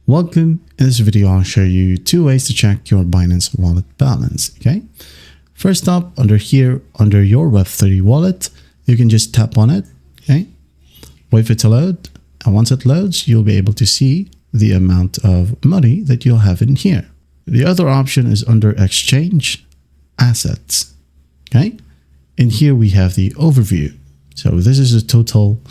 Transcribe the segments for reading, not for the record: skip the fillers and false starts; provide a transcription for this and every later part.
Welcome. In this video, I'll show you two ways to check your Binance wallet balance. Okay. First up, under here, under your Web3 wallet, you can just tap on it. Okay. Wait for it to load. And once it loads, you'll be able to see the amount of money that you'll have in here. The other option is under exchange assets. Okay. In here, we have the overview. So this is a total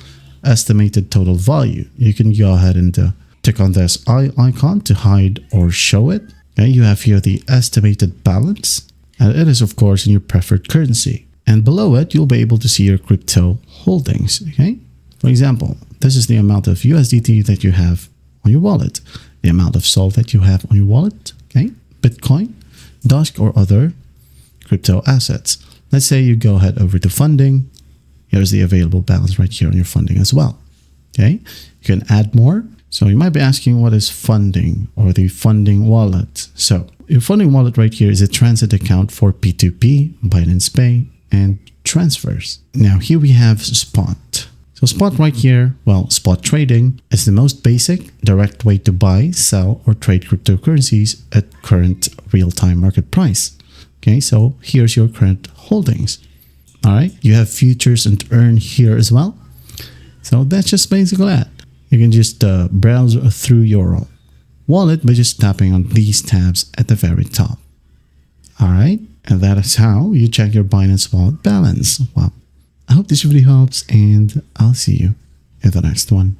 estimated total value. You can go ahead and click on this eye icon to hide or show it. Okay, you have here the estimated balance, and it is of course in your preferred currency. And below it, you'll be able to see your crypto holdings. Okay, for example, this is the amount of USDT that you have on your wallet, the amount of SOL that you have on your wallet. Okay, Bitcoin, Dash, or other crypto assets. Let's say you go ahead over to funding. Here's the available balance right here on your funding as well. Okay, you can add more. So you might be asking, what is funding or the funding wallet? So your funding wallet right here is a transit account for P2P, Binance Pay, and transfers. Now here we have spot. So spot right here, well, spot trading is the most basic, direct way to buy, sell, or trade cryptocurrencies at current real-time market price. Okay, so here's your current holdings. All right, you have futures and earn here as well. So that's just basically that. You can just browse through your wallet by just tapping on these tabs at the very top. All right, and that is how you check your Binance wallet balance. Well, I hope this video helps, and I'll see you in the next one.